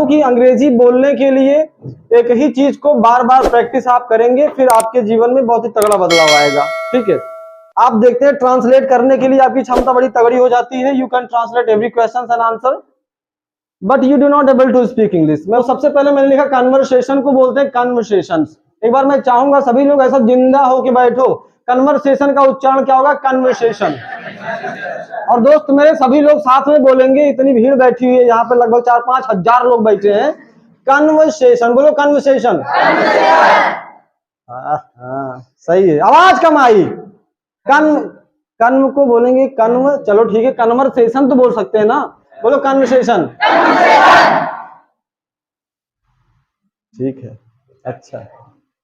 कि अंग्रेजी बोलने के लिए एक ही चीज को बार बार प्रैक्टिस आप करेंगे, फिर आपके जीवन में बहुत ही तगड़ा बदलाव आएगा। ठीक है, आप देखते हैं ट्रांसलेट करने के लिए आपकी क्षमता बड़ी तगड़ी हो जाती है। You can translate every question and answer, but you do not able to speak English. मैं सबसे पहले मैंने लिखा कन्वर्सेशन को बोलते हैं कन्वर्सेशंस। एक बार मैं चाहूंगा सभी लोग ऐसा जिंदा होके बैठो, कन्वर्सेशन का उच्चारण क्या होगा? कन्वर्सेशन। और दोस्त मेरे सभी लोग साथ में बोलेंगे, इतनी भीड़ बैठी हुई है यहाँ पे, लगभग 4-5 हजार लोग बैठे हैं। कन्वर्सेशन बोलो, कन्वर्सेशन। सही है, आवाज कम आई। कन्व को बोलेंगे कन्व, चलो ठीक है, कन्वर्सेशन तो बोल सकते हैं ना, बोलो कन्वर्सेशन। ठीक है, अच्छा।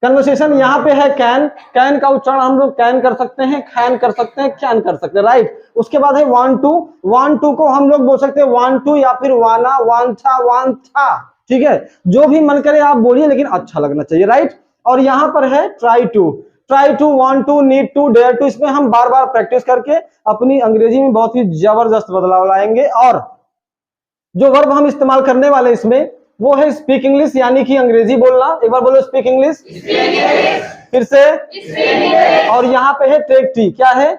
कन्वर्सेशन यहाँ पे है कैन, कैन का उच्चारण हम लोग कैन कर सकते हैं, खैन कर सकते हैं, कैन कर सकते हैं, राइट। उसके बाद है वांट टू, वांट टू को हम लोग बोल सकते हैं वांट टू या फिर वाना, वांछा, वांछा। ठीक है, जो भी मन करे आप बोलिए, लेकिन अच्छा लगना चाहिए, राइट। और यहाँ पर है try to, try to, want to, need to, dare to. इसमें हम बार बार प्रैक्टिस करके अपनी अंग्रेजी में बहुत ही जबरदस्त बदलाव लाएंगे। और जो वर्ब हम इस्तेमाल करने वाले इसमें वो है स्पीक इंग्लिश, यानी कि अंग्रेजी बोलना। एक बार बोलो स्पीक इंग्लिश, फिर से। और यहाँ पे है टेक टी, क्या है?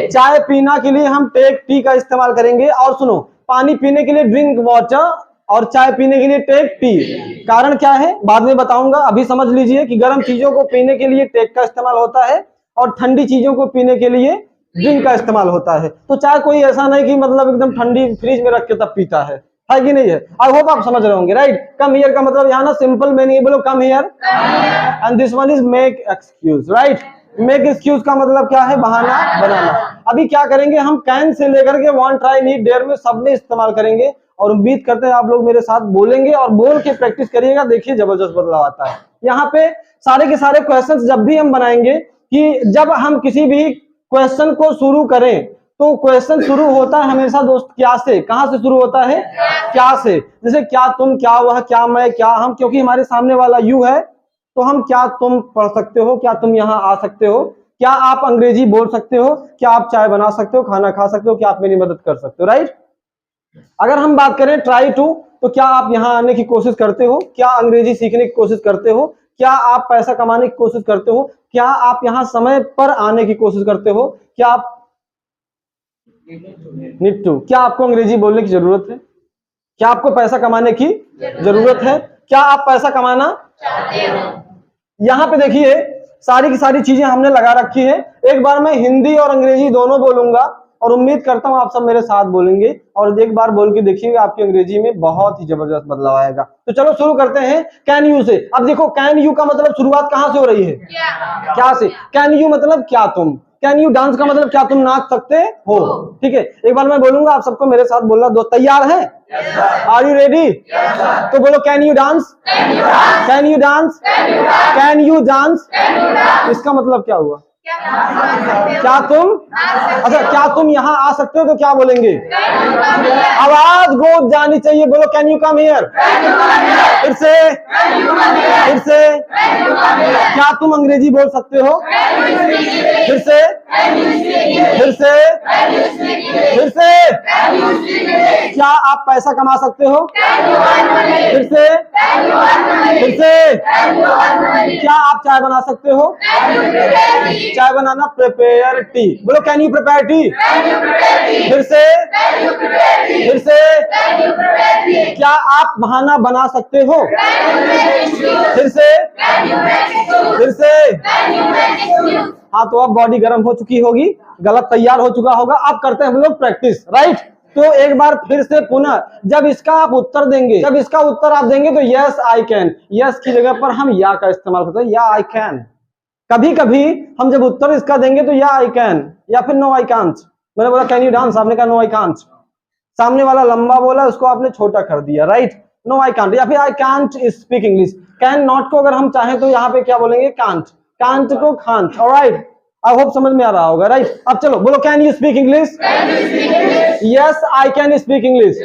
चाय पीना के लिए हम टेक टी का इस्तेमाल करेंगे। और सुनो, पानी पीने के लिए ड्रिंक वाटर, और चाय पीने के लिए टेक टी। कारण क्या है बाद में बताऊंगा, अभी समझ लीजिए कि गर्म चीजों को पीने के लिए टेक का इस्तेमाल होता है और ठंडी चीजों को पीने के लिए ड्रिंक का इस्तेमाल होता है। तो चाय कोई ऐसा नहीं कि मतलब एकदम ठंडी फ्रिज में रख के तब पीता है कि नहीं है? आई होप आप समझ रहे होंगे, राइट। कम हियर का मतलब यहाँ ना सिंपल में नहीं, बोलो come here. And this one is make excuse, right. Make excuse का मतलब क्या है? बहाना बनाना। अभी क्या करेंगे हम? कैन से लेकर के वांट, ट्राई, नीड, डेयर में सब में इस्तेमाल करेंगे। और उम्मीद करते हैं आप लोग मेरे साथ बोलेंगे और बोल के प्रैक्टिस करिएगा, देखिए जबरदस्त बदलाव आता है। यहाँ पे सारे के सारे क्वेश्चंस जब भी हम बनाएंगे, कि जब हम किसी भी क्वेश्चन को शुरू करें तो क्वेश्चन शुरू होता है हमेशा दोस्त क्या से। कहां से शुरू होता है? क्या से। जैसे क्या तुम, क्या वह, क्या मैं, क्या हम। क्योंकि हमारे सामने वाला यू है तो हम क्या तुम पढ़ सकते हो, क्या तुम यहाँ आ सकते हो, क्या आप अंग्रेजी बोल सकते हो, क्या आप चाय बना सकते हो, खाना खा सकते हो, क्या आप मेरी मदद कर सकते हो, राइट। अगर हम बात करें ट्राई टू, तो क्या आप यहाँ आने की कोशिश करते हो, क्या अंग्रेजी सीखने की कोशिश करते हो, क्या आप पैसा कमाने की कोशिश करते हो, क्या आप यहाँ समय पर आने की कोशिश करते हो, क्या आप नीड टू, क्या आपको अंग्रेजी बोलने की जरूरत है, क्या आपको पैसा कमाने की जरूरत है, क्या आप पैसा कमाना चाहते हो। यहाँ पे देखिए सारी की सारी चीजें हमने लगा रखी है। एक बार मैं हिंदी और अंग्रेजी दोनों बोलूंगा और उम्मीद करता हूं आप सब मेरे साथ बोलेंगे, और एक बार बोल के देखिएगा आपकी अंग्रेजी में बहुत ही जबरदस्त बदलाव आएगा। तो चलो शुरू करते हैं कैन यू से। अब देखो कैन यू का मतलब शुरुआत कहां से हो रही है? क्या से। कैन यू मतलब क्या तुम। कैन यू डांस का मतलब क्या तुम नाच सकते हो। ठीक है, एक बार मैं बोलूंगा आप सबको मेरे साथ बोलना। दोस्त तैयार है? Are you ready? तो बोलो can you dance, can you dance, can you dance. इसका मतलब क्या हुआ? क्या तुम, अच्छा क्या तुम यहाँ आ सकते हो तो क्या बोलेंगे? आवाज गूंज जानी चाहिए, बोलो कैन यू कम हियर। फिर से, फिर से। क्या तुम अंग्रेजी बोल सकते हो? फिर से, फिर से, फिर से। क्या आप पैसा कमा सकते हो? फिर से, फिर से। क्या आप चाय बना सकते हो? चाय बनाना, प्रिपेयर टी, बोलो कैन यू प्रिपेयर टी। फिर से, फिर से। क्या आप बहाना बना सकते हो? फिर से, फिर से। हाँ, तो अब बॉडी गर्म हो चुकी होगी, गलत तैयार हो चुका होगा। अब करते हैं हम लोग प्रैक्टिस, राइट। तो एक बार फिर से पुनः जब इसका आप उत्तर देंगे, जब इसका उत्तर आप देंगे तो यस आई कैन, यस की जगह पर हम या का इस्तेमाल करते हैं, या आई कैन। कभी कभी हम जब उत्तर इसका देंगे तो या आई कैन या फिर नो आई कांट। मैंने बोला कैन यू डांस, आपने कहा नो आई कांट। सामने वाला लंबा बोला, उसको आपने छोटा कर दिया, राइट। नो आई कांट, या फिर I can't speak English. Can not को अगर हम चाहें तो यहाँ पे क्या बोलेंगे? कांट, कांट को खांट। ऑलराइट, आई होप समझ में आ रहा होगा, राइट। अब चलो बोलो can you speak English. Yes I can speak English.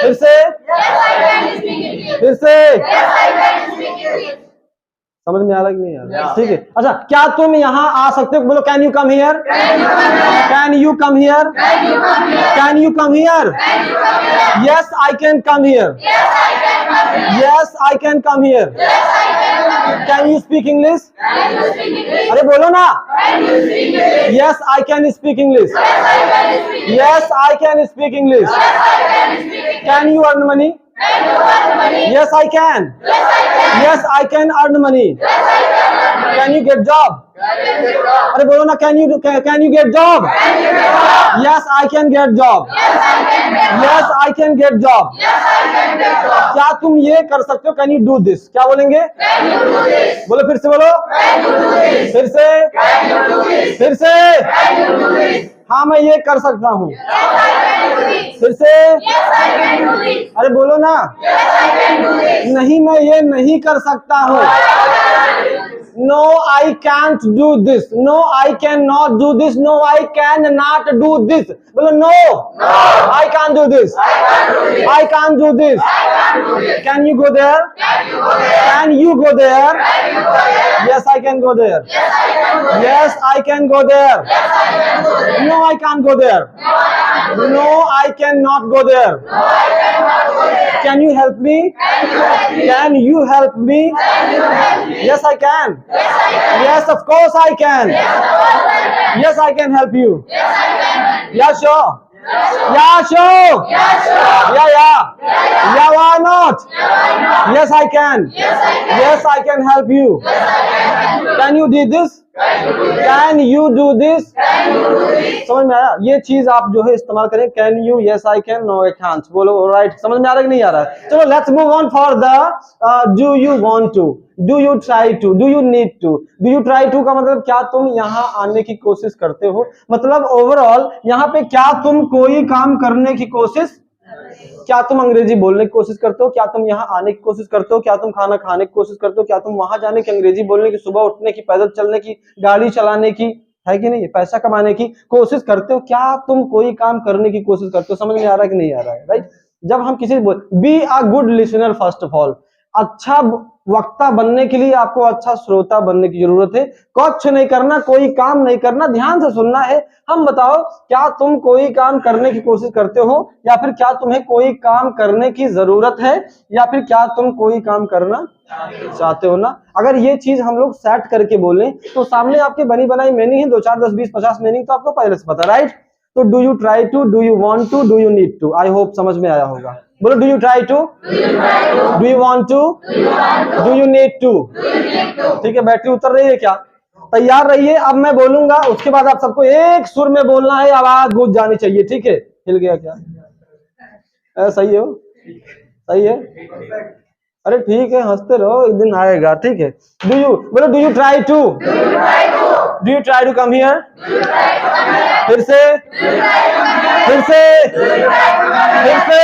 फिर से, फिर से। समझ में आ रहा है कि नहीं आ रहा? ठीक है। अच्छा, क्या तुम यहाँ आ सकते हो? बोलो can you come here, can you come here, can you come here. Yes I can come here, yes I can come here. Can you speak English? अरे बोलो ना। Yes I can speak English, yes I can speak English. Can you earn money? Yes, I can. Yes, I can earn money. Can you get job? अरे बोलो ना, can you get job? Yes, I can get job. Yes, I can get job. क्या तुम ये कर सकते हो? Can you do this? क्या बोलेंगे? बोलो, फिर से बोलो, फिर से, फिर से। हाँ मैं ये कर सकता हूँ, फिर से। अरे बोलो ना। नहीं मैं ये नहीं कर सकता हूँ। No, I can't do this. No, I cannot do this. No, I cannot do this. बोलो no. I can't do this. I can't do this. Can you go there? Can you go there? Yes, I can go there. Yes, I can go there. No, I can't go there. No, I cannot go there. Can you help me? Can you help me? Yes, I can. Yes, of course I can. Yes, I can help you. Yeah, sure. Yeah, sure. Yeah, why not? Yes, I can. Yes, I can help you. Can you do this? Can you do this? समझ में आया? ये चीज आप जो है इस्तेमाल करें। Can you, yes I can, no I can't. बोलो राइट। समझ में आ रहा है कि नहीं आ रहा है? चलो let's move on for the do you want to, do you try to, do you need to. Do you try to का मतलब क्या तुम यहाँ आने की कोशिश करते हो, मतलब ओवरऑल यहाँ पे क्या तुम कोई काम करने की कोशिश, क्या तुम अंग्रेजी बोलने की कोशिश करते हो, क्या तुम यहाँ आने की कोशिश करते हो, क्या तुम खाना खाने की कोशिश करते हो, क्या तुम वहां जाने की, अंग्रेजी बोलने की, सुबह उठने की, पैदल चलने की, गाड़ी चलाने की, है कि नहीं, पैसा कमाने की कोशिश करते हो, क्या तुम कोई काम करने की कोशिश करते हो? समझ में आ रहा है कि नहीं आ रहा है? राइट। जब हम किसी be a good listener first of all, अच्छा वक्ता बनने के लिए आपको अच्छा श्रोता बनने की जरूरत है। कुछ नहीं करना, कोई काम नहीं करना, ध्यान से सुनना है। हम बताओ, क्या तुम कोई काम करने की कोशिश करते हो, या फिर क्या तुम्हें कोई काम करने की जरूरत है, या फिर क्या तुम कोई काम करना चाहते हो ना? अगर ये चीज हम लोग सेट करके बोलें तो सामने आपके बनी बनाई मीनिंग है, 2 4 10 20 50 मीनिंग तो आपको पहले से पता, राइट? तो do you try to, do you want to, do you need to. I hope समझ में आया होगा। बोलो do you try to, do you want to, do you need to. ठीक है, बैटरी उतर रही है क्या? तैयार रहिए। अब मैं बोलूंगा, उसके बाद आप सबको एक सुर में बोलना है, आवाज गूंज जानी चाहिए। ठीक है? हिल गया क्या? सही हो? सही है? अरे ठीक है, हंसते रहो, एक दिन आएगा। ठीक है? डू यू, बोलो do you try to, do you try to come here. फिर से, फिर से, फिर से।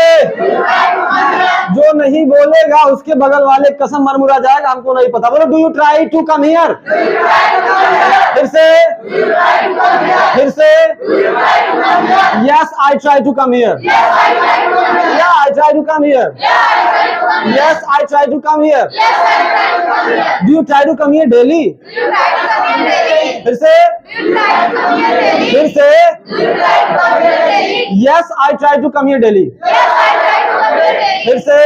जो नहीं बोलेगा उसके बगल वाले कसम मरमुरा जाएगा, हमको नहीं पता। बोलो do you try to come here. फिर से, फिर से। Yes I try to come here. Yeah I try to come here. Yes I try to come here. Do you try to come here daily. फिर से, फिर से। Yes I try to come here daily. फिर से,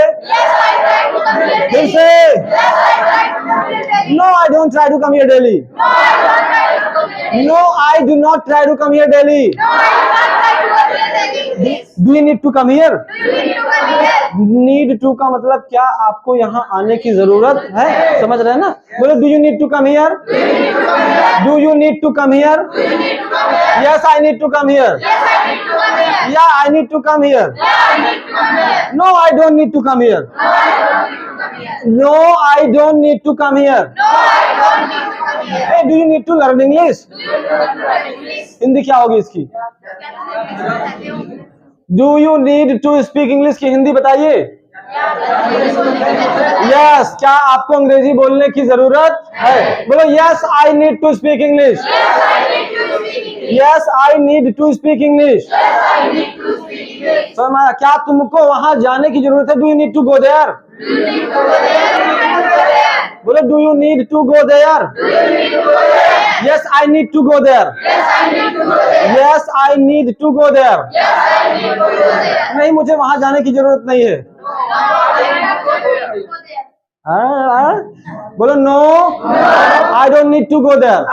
फिर से। No I don't try to come here daily. No I do not try to come here daily. Do you need to come here. Need to का मतलब क्या आपको यहाँ आने की जरूरत है, समझ रहे हैं ना? बोलो do you need to come here. Do you need to come here. Yes I need to come here. Yeah I need to come here. No I don't need to come here. No I don't need to come here. Hey, do you need to learn English? Hindi क्या होगी इसकी? Do you need to speak English की हिंदी बताइए। Yes, क्या आपको अंग्रेजी बोलने की जरूरत है? बोलो yes, I need to speak English. Yes, I need to speak English. समझ, क्या तुमको वहां जाने की जरूरत है? Do you need to go there? बोलो do you need to go there? Yes I need to go there. Yes I need to go there. नहीं, मुझे वहां जाने की जरूरत नहीं है। बोलो no I don't need to go there.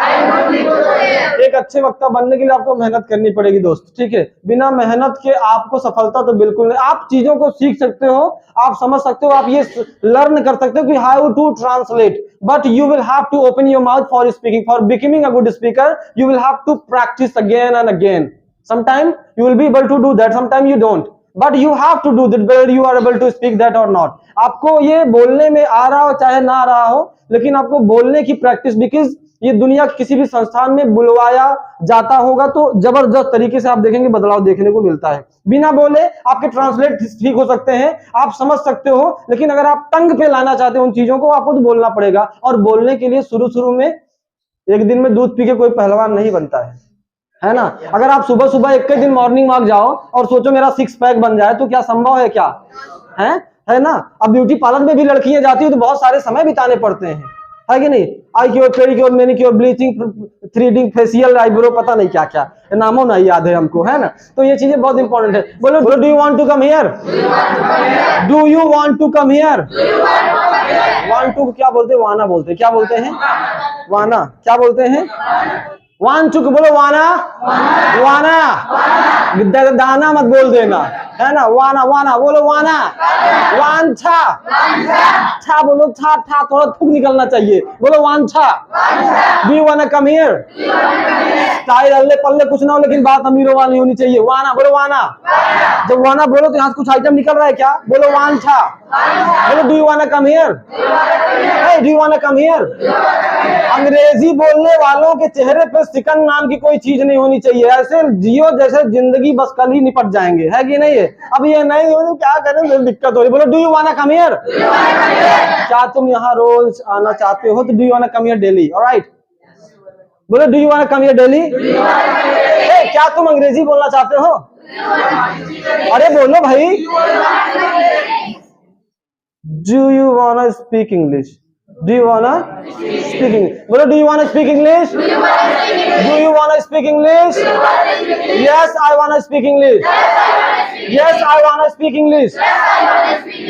एक अच्छे वक्ता बनने के लिए आपको मेहनत करनी पड़ेगी दोस्त, ठीक है? बिना मेहनत के आपको सफलता तो बिल्कुल नहीं। आप चीजों को सीख सकते हो, आप समझ सकते हो, आप ये लर्न कर सकते हो कि how to translate, but you will have to open your mouth for speaking. For becoming a good speaker you will have to practise again and again. Sometime you will be able to do that, sometime you don't, but you have to do that whether you are able to speak that or not। आपको ये बोलने में आ रहा हो चाहे ना आ रहा हो, लेकिन आपको बोलने की प्रैक्टिस, बिकॉज ये दुनिया किसी भी संस्थान में बुलवाया जाता होगा तो जबरदस्त तरीके से आप देखेंगे बदलाव देखने को मिलता है। बिना बोले आपके ट्रांसलेट ठीक हो सकते हैं, आप समझ सकते हो, लेकिन अगर आप टंग पे लाना चाहते हो उन चीजों को, आपको तो बोलना पड़ेगा। और बोलने के लिए शुरू में एक दिन में दूध पी के कोई पहलवान नहीं बनता है ना? अगर आप सुबह सुबह एक दिन मॉर्निंग वॉक जाओ और सोचो मेरा 6 पैक बन जाए तो क्या संभव है? क्या है ना? अब ब्यूटी पार्लर में भी लड़कियां जाती है तो बहुत सारे समय बिताने पड़ते हैं, है कि नहीं? आई क्योर, pedicure, manicure, bleaching, threading, facial, eyebrow, पता नहीं क्या क्या नामों नहीं याद है हमको, है ना? तो ये चीजें बहुत इंपॉर्टेंट है। बोलो do you want to come here? Do you want to come here? Want to क्या बोलते हैं? वाना बोलते हैं। क्या बोलते हैं? वाना। क्या बोलते हैं? One two. बोलो वाना। वाना दाना मत बोल देना, है ना? वाना वाना बोलो, वाना। वान छा बोलो, छा थोड़ा थूक निकलना चाहिए। बोलो वान छा। Do you wanna come here? Style अल्ले पल्ले कुछ ना हो, लेकिन बात अमीरों वाली होनी चाहिए। वाना बोलो, वाना। जब वाना बोलो तो यहाँ से कुछ आइटम निकल रहा है क्या? बोलो वान छा। बोलो do you wanna come here? Do you wanna come here? अंग्रेजी बोलने वालों के चेहरे पे सिकन नाम की कोई चीज नहीं होनी चाहिए। ऐसे जियो जैसे जिंदगी बस कल ही निपट जाएंगे, है कि नहीं है? अब ये नहीं हो तो क्या करें, दिक्कत हो रही। बोलो do you wanna come here? क्या तुम यहाँ रोज आना चाहते हो? तो do you wanna come here daily? Alright. बोलो do you wanna come here daily? क्या तुम अंग्रेजी बोलना चाहते हो? अरे बोलो भाई। डू यू वाना speak English? Do you wanna speak English? बोलो do you wanna speak English? Do you wanna speak English? Yes, I wanna speak English. Yes, I wanna speak English.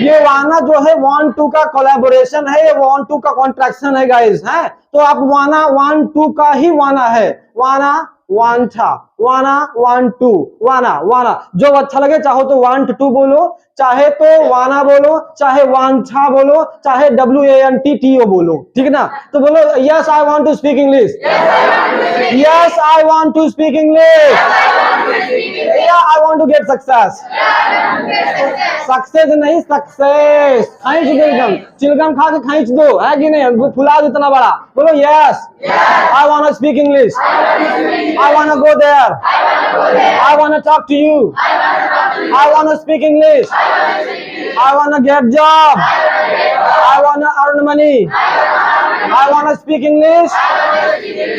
ये वाना जो है want to का collaboration है, ये want to का contraction है गाइस, है? तो आप वाना want to का ही वाना है। वाना वांछा, वाना वांट टू, वाना जो अच्छा लगे, चाहो तो वांट टू बोलो, चाहे तो वाना बोलो, चाहे वांछा बोलो, चाहे WANTTO बोलो, ठीक है ना? तो बोलो yes I want to speak English. Yes I want to speak English. I want to get success. Success नहीं, सक्सेस। खींच दो एकदम, चिलगम खा के खींच दो, है कि नहीं? फुला दो इतना बड़ा। बोलो yes I want to speak English. I wanna go there. I wanna talk to you. I wanna speak English. I wanna get job. I wanna earn money. I wanna speak English.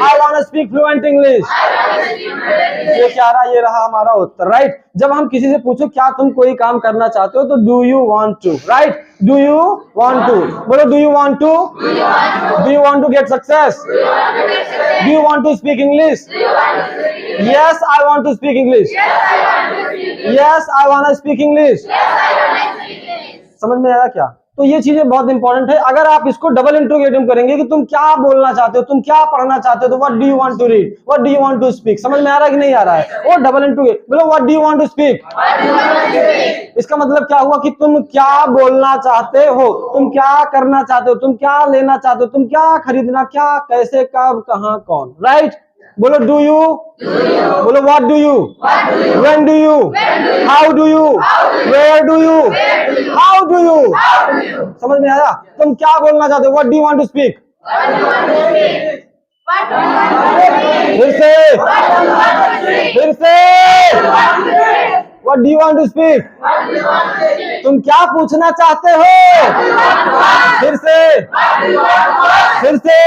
I wanna speak fluent English. ये क्या रहा? ये रहा हमारा उत्तर, right? जब हम किसी से पूछो क्या तुम कोई काम करना चाहते हो, तो do you want to, right? Do you want to. बोलो do you want to? Do you want to get success? Do you want to speak English? Yes, I want to speak English. Yes, I want to speak English. समझ में आया क्या? तो ये चीजें बहुत important है। अगर आप इसको डबल इंट्रोगेटिव करेंगे कि तुम क्या बोलना चाहते हो, तुम क्या पढ़ना चाहते हो, तो what do you want to read, what do you want to speak, समझ में आ रहा है कि नहीं आ रहा है? वो डबल इंट्रोगेटिव। बोलो what do you want to speak. इसका मतलब क्या हुआ कि तुम क्या बोलना चाहते हो, तुम क्या करना चाहते हो, तुम क्या लेना चाहते हो, तुम क्या खरीदना, क्या, कैसे, कब, कहाँ, कौन, राइट? बोलो डू यू। बोलो what do you? When do you? How do you? Where do you? How do you? समझ में आया? तुम क्या बोलना चाहते हो? What do you want to speak? फिर से what do you want to speak? तुम क्या पूछना चाहते हो? फिर से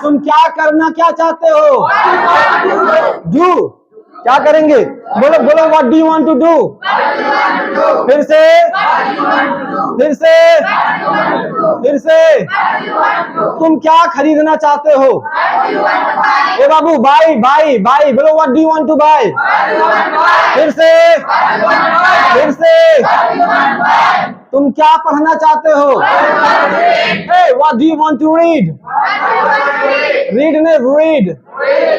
तुम क्या करना क्या चाहते हो? डू क्या करेंगे? बोलो बोलो, what do you want to do? फिर से, फिर से, फिर से, तुम क्या खरीदना चाहते हो? ए बाबू, बाई बाई बाई, बोलो what do you want to buy? फिर से, फिर से, तुम क्या पढ़ना चाहते हो? What do you want to read? Read ने रीड,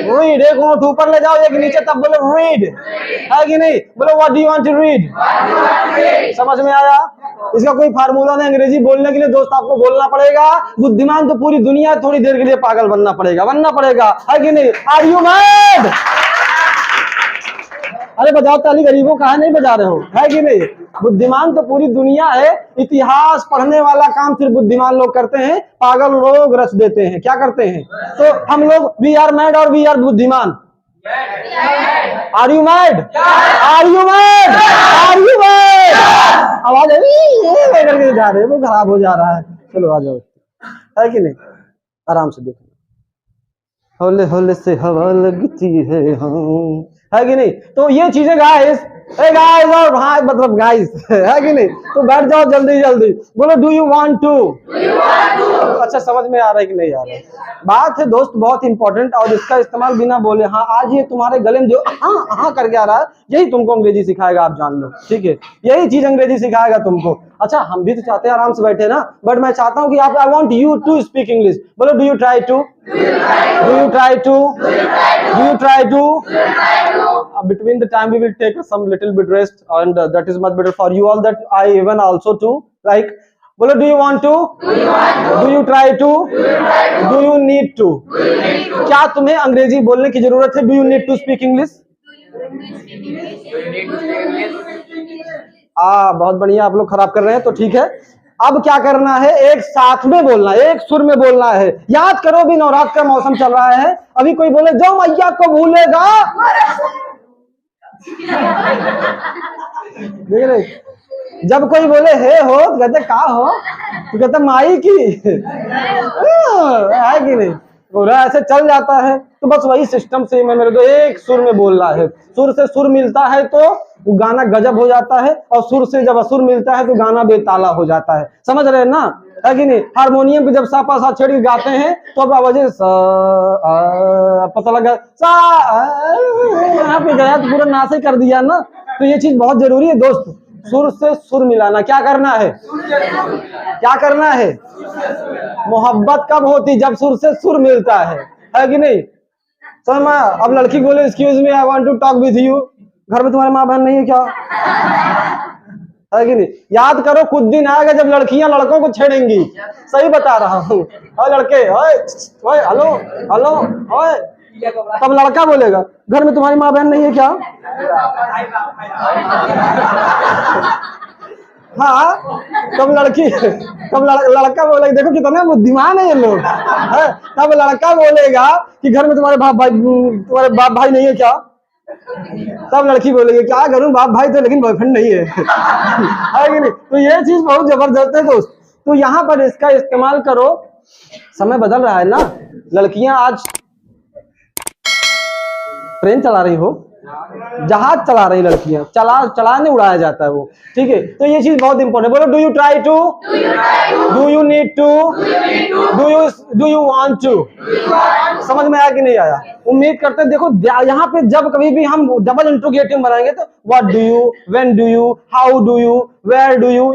रीड, एक नोट ऊपर ले जाओ, एक नीचे, तब बोलो रीड, है कि नहीं? बोलो what do you want to read? समझ में आया? इसका कोई फार्मूला नहीं। अंग्रेजी बोलने के लिए दोस्त आपको बोलना पड़ेगा। बुद्धिमान तो पूरी दुनिया, थोड़ी देर के लिए पागल बनना पड़ेगा, है कि नहीं? Are you mad? अरे बजाओ ताली, गरीबों का है, नहीं बजा रहे हो, है कि नहीं? बुद्धिमान तो पूरी दुनिया है। इतिहास पढ़ने वाला काम सिर्फ बुद्धिमान लोग करते हैं, पागल लोग रच देते हैं। क्या करते हैं? तो हम लोग वी आर मैड और वी आर बुद्धिमान। Are you mad? Are you mad? Are you mad? आवाज करके जा रहे हैं, वो खराब हो जा रहा है। चलो आ जाओ, है कि नहीं? आराम से देखो, होले होले से हवा लगती है कि नहीं? तो ये चीजें गाइस, गाइस और भाई, मतलब गाइस, है कि नहीं? तो बैठ जाओ जल्दी जल्दी, बोलो डू यू वांट टू? अच्छा, समझ में आ रहा है कि नहीं आ रहा है? बात है दोस्त बहुत इंपॉर्टेंट, और इसका इस्तेमाल बिना बोले, हाँ आज ये तुम्हारे गले में जो हाँ करके आ रहा है, यही तुमको अंग्रेजी सिखाएगा, आप जान लो, ठीक है? यही चीज अंग्रेजी सिखाएगा तुमको। अच्छा, हम भी तो चाहते हैं आराम से बैठे ना, बट मैं चाहता हूँ कि आप, I want you to speak English. बोलो do you try to? Do you try to? Do you try to? Between the time we will take some little bit rest, and that is much better for you all. That I even also too. Like, बोलो do you want to? Do you try to? Do you need to? क्या तुम्हें अंग्रेजी बोलने की जरूरत है? Do you need to speak English? बहुत बढ़िया, आप लोग खराब कर रहे हैं, तो ठीक है। अब क्या करना है? एक साथ में बोलना है, एक सुर में बोलना है। याद करो, भी नवरात्र का मौसम चल रहा है। अभी कोई बोले जो मैया को भूलेगा, देख रहे? जब कोई बोले हे हो, तो कहते का हो, तो कहते माई की, है कि नहीं? पूरा ऐसे चल जाता है। तो बस वही सिस्टम से मैं, मेरे को एक सुर में बोलना है। सुर से सुर मिलता है तो वो गाना गजब हो जाता है, और सुर से जब असुर मिलता है तो गाना बेताला हो जाता है। समझ रहे हैं ना, है कि नहीं? हारमोनियम पे जब सापा सा छेड़ के गाते हैं तो अब आवाज पता लगा सा, यहाँ पे गया तो पूरा नाश ही कर दिया ना। तो ये चीज बहुत जरूरी है दोस्त, सुर से सुर मिलाना। क्या करना है? क्या करना है? मोहब्बत कब होती? जब सुर से सुर मिलता है कि नहीं? समझ में? अब लड़की बोले excuse me, I want to talk with you. घर में तुम्हारे माँ बहन नहीं है क्या? है कि नहीं? याद करो, कुछ दिन आएगा जब लड़कियां लड़कों को छेड़ेंगी। सही बता रहा हूँ। और लड़के ओए हेलो हेलो ओए, तब लड़का बोलेगा घर में तुम्हारी माँ बहन नहीं है क्या? हाँ, तब लड़की, तब लड़का बोलेगा, देखो कितना बुद्धिमान है ये लोग, है? तब लड़का बोलेगा कि घर में तुम्हारे बाप भाई नहीं है क्या? तब लड़की बोलेगी क्या करूं, बाप भाई तो लेकिन बॉयफ्रेंड नहीं है। है कि नहीं? तो ये चीज बहुत जबरदस्त है दोस्त। तो यहाँ पर इसका इस्तेमाल करो। समय बदल रहा है ना, लड़कियां आज ट्रेन चला रही हो, जहाज चला रही लड़कियां, चलाने उड़ाया जाता है वो, ठीक है? तो ये चीज बहुत इंपॉर्टेंट। बोलो do you try to? Do you need to? Do you want to? समझ में आया कि नहीं आया? उम्मीद करते हैं। देखो यहाँ पे जब कभी भी हम डबल इंट्रोगेटिव बनाएंगे तो what do you, when do you, how do you, where do you,